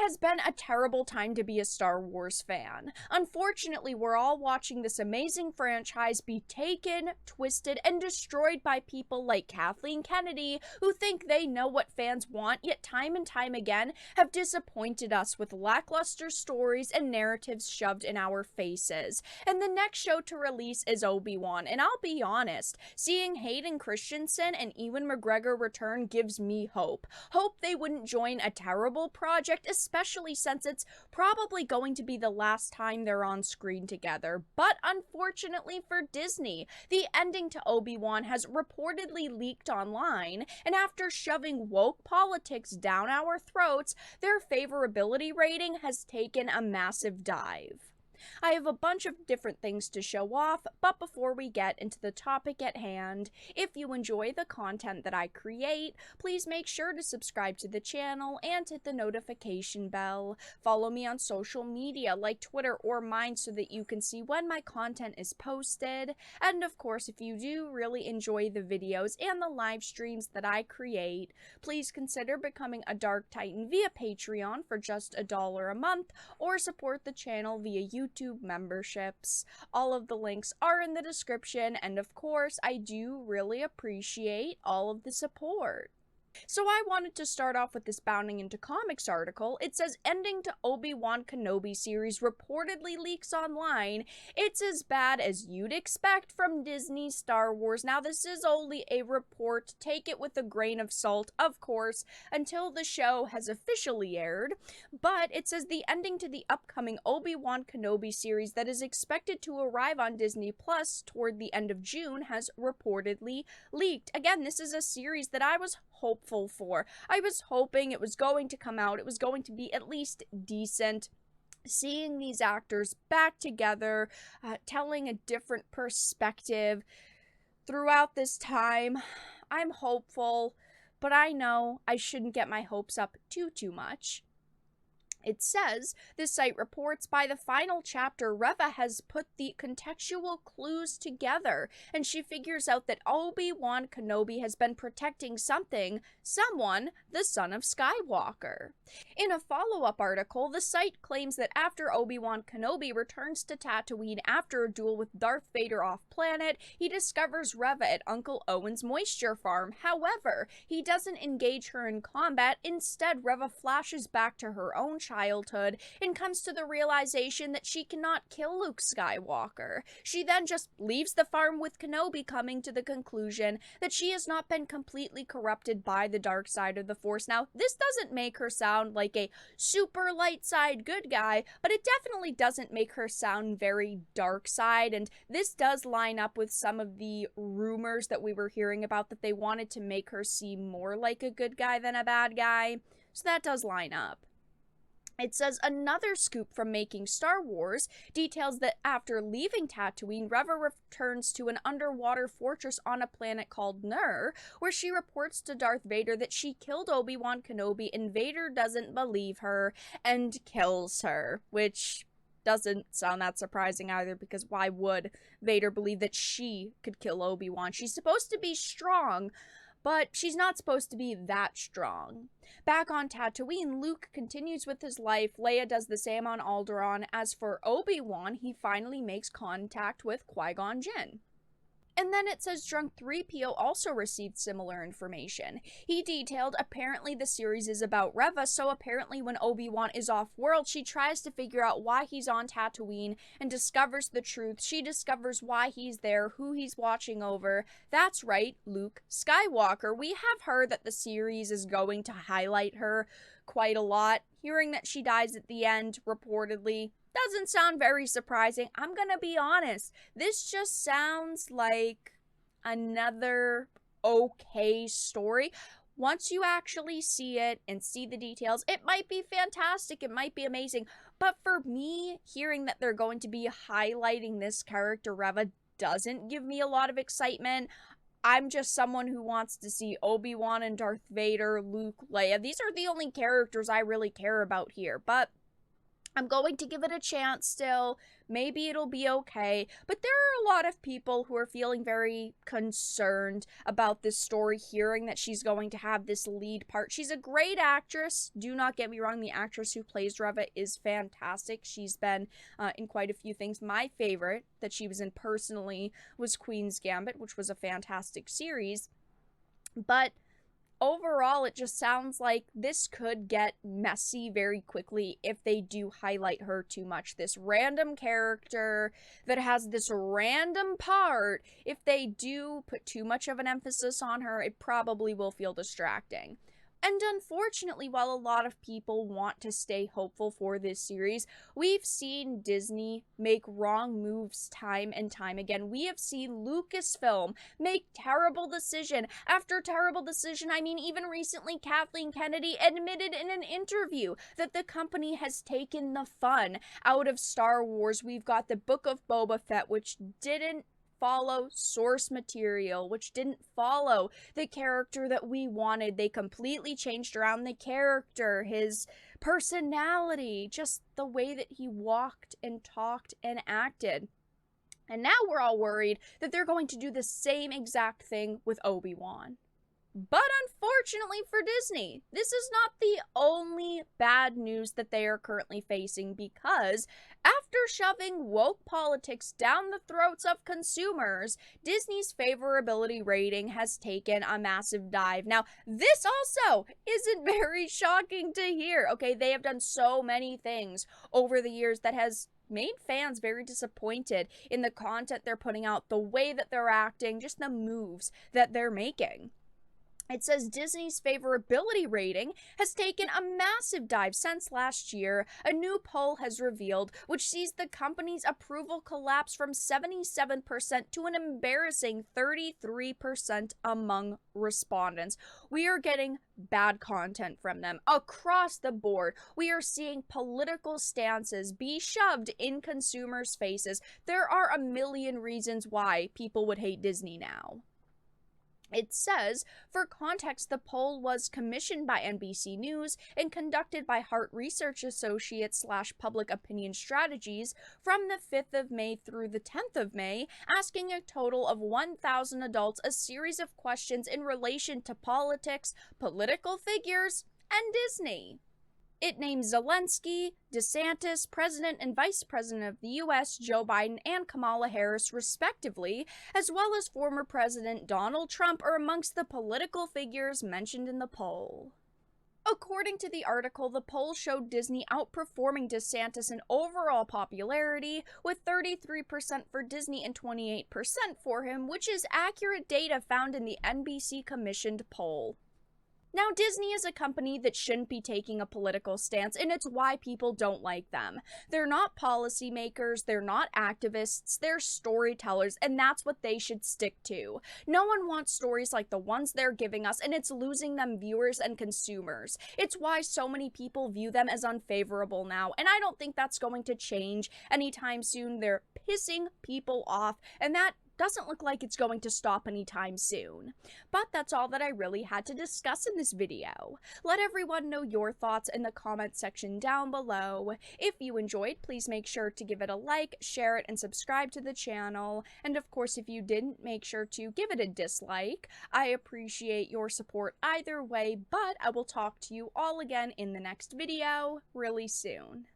has been a terrible time to be a Star Wars fan. Unfortunately, we're all watching this amazing franchise be taken, twisted, and destroyed by people like Kathleen Kennedy, who think they know what fans want, yet time and time again have disappointed us with lackluster stories and narratives shoved in our faces. And the next show to release is ObiWan, and I'll be honest, seeing Hayden Christensen and Ewan McGregor return gives me hope. Hope they wouldn't join a terrible project, especially since it's probably going to be the last time they're on screen together. But unfortunately for Disney, the ending to ObiWan has reportedly leaked online, and after shoving woke politics down our throats, their favorability rating has taken a massive dive. I have a bunch of different things to show off, but before we get into the topic at hand, if you enjoy the content that I create, please make sure to subscribe to the channel and hit the notification bell. Follow me on social media like Twitter or mine so that you can see when my content is posted. And of course, if you do really enjoy the videos and the live streams that I create, please consider becoming a Dark Titan via Patreon for just $1 a month, or support the channel via YouTube memberships. All of the links are in the description, and of course, I do really appreciate all of the support. So I wanted to start off with this Bounding into Comics article. It says, ending to Obi-Wan Kenobi series reportedly leaks online. It's as bad as you'd expect from Disney Star Wars. Now, this is only a report. Take it with a grain of salt, of course, until the show has officially aired. But it says the ending to the upcoming Obi-Wan Kenobi series that is expected to arrive on Disney Plus toward the end of June has reportedly leaked. Again, this is a series that I was hopeful for. I was hoping it was going to come out, it was going to be at least decent. Seeing these actors back together, telling a different perspective throughout this time, I'm hopeful, but I know I shouldn't get my hopes up too much. It says, this site reports by the final chapter, Reva has put the contextual clues together, and she figures out that Obi-Wan Kenobi has been protecting someone, the son of Skywalker. In a follow-up article, the site claims that after Obi-Wan Kenobi returns to Tatooine after a duel with Darth Vader off-planet, he discovers Reva at Uncle Owen's moisture farm. However, he doesn't engage her in combat. Instead, Reva flashes back to her own childhood and comes to the realization that she cannot kill Luke Skywalker. She then just leaves the farm with Kenobi, coming to the conclusion that she has not been completely corrupted by the dark side of the Force. Now, this doesn't make her sound like a super light side good guy, but it definitely doesn't make her sound very dark side, and this does line up with some of the rumors that we were hearing about, that they wanted to make her seem more like a good guy than a bad guy, so that does line up. It says another scoop from Making Star Wars details that after leaving Tatooine, Reva returns to an underwater fortress on a planet called Nur, where she reports to Darth Vader that she killed Obi-Wan Kenobi, and Vader doesn't believe her and kills her, which doesn't sound that surprising either, because why would Vader believe that she could kill Obi-Wan? She's supposed to be strong, but she's not supposed to be that strong. Back on Tatooine, Luke continues with his life. Leia does the same on Alderaan. As for Obi-Wan, he finally makes contact with Qui-Gon Jinn. And then it says Drunk 3PO also received similar information. He detailed, apparently the series is about Reva, so apparently when Obi-Wan is off-world, she tries to figure out why he's on Tatooine and discovers the truth. She discovers why he's there, who he's watching over. That's right, Luke Skywalker. We have heard that the series is going to highlight her quite a lot. Hearing that she dies at the end, reportedly, doesn't sound very surprising. I'm gonna be honest. This just sounds like another okay story. Once you actually see it and see the details, it might be fantastic, it might be amazing. But for me, hearing that they're going to be highlighting this character, Reva, doesn't give me a lot of excitement. I'm just someone who wants to see Obi-Wan and Darth Vader, Luke, Leia. These are the only characters I really care about here, but I'm going to give it a chance still. Maybe it'll be okay. But there are a lot of people who are feeling very concerned about this story, hearing that she's going to have this lead part. She's a great actress. Do not get me wrong. The actress who plays Reva is fantastic. She's been in quite a few things. My favorite that she was in personally was Queen's Gambit, which was a fantastic series. But overall, it just sounds like this could get messy very quickly if they do highlight her too much. This random character that has this random part, if they do put too much of an emphasis on her, it probably will feel distracting. And unfortunately, while a lot of people want to stay hopeful for this series, we've seen Disney make wrong moves time and time again. We have seen Lucasfilm make terrible decision after terrible decision. I mean, even recently, Kathleen Kennedy admitted in an interview that the company has taken the fun out of Star Wars. We've got the Book of Boba Fett, which didn't follow source material, which didn't follow the character that we wanted. They completely changed around the character, his personality, just the way that he walked and talked and acted. And now we're all worried that they're going to do the same exact thing with ObiWan. But unfortunately for Disney, this is not the only bad news that they are currently facing, because after shoving woke politics down the throats of consumers, Disney's favorability rating has taken a massive dive. Now, this also isn't very shocking to hear. Okay, they have done so many things over the years that has made fans very disappointed in the content they're putting out, the way that they're acting, just the moves that they're making. It says Disney's favorability rating has taken a massive dive since last year, a new poll has revealed, which sees the company's approval collapse from 77% to an embarrassing 33% among respondents. We are getting bad content from them across the board. We are seeing political stances be shoved in consumers' faces. There are a million reasons why people would hate Disney now. It says, for context, the poll was commissioned by NBC News and conducted by Hart Research Associates / Public Opinion Strategies from the 5th of May through the 10th of May, asking a total of 1,000 adults a series of questions in relation to politics, political figures, and Disney. It names Zelensky, DeSantis, President and Vice President of the U.S., Joe Biden, and Kamala Harris, respectively, as well as former President Donald Trump, are amongst the political figures mentioned in the poll. According to the article, the poll showed Disney outperforming DeSantis in overall popularity, with 33% for Disney and 28% for him, which is accurate data found in the NBC-commissioned poll. Now, Disney is a company that shouldn't be taking a political stance, and it's why people don't like them. They're not policymakers, they're not activists, they're storytellers, and that's what they should stick to. No one wants stories like the ones they're giving us, and it's losing them viewers and consumers. It's why so many people view them as unfavorable now, and I don't think that's going to change anytime soon. They're pissing people off, and that doesn't look like it's going to stop anytime soon. But that's all that I really had to discuss in this video. Let everyone know your thoughts in the comment section down below. If you enjoyed, please make sure to give it a like, share it, and subscribe to the channel. And of course, if you didn't, make sure to give it a dislike. I appreciate your support either way, but I will talk to you all again in the next video really soon.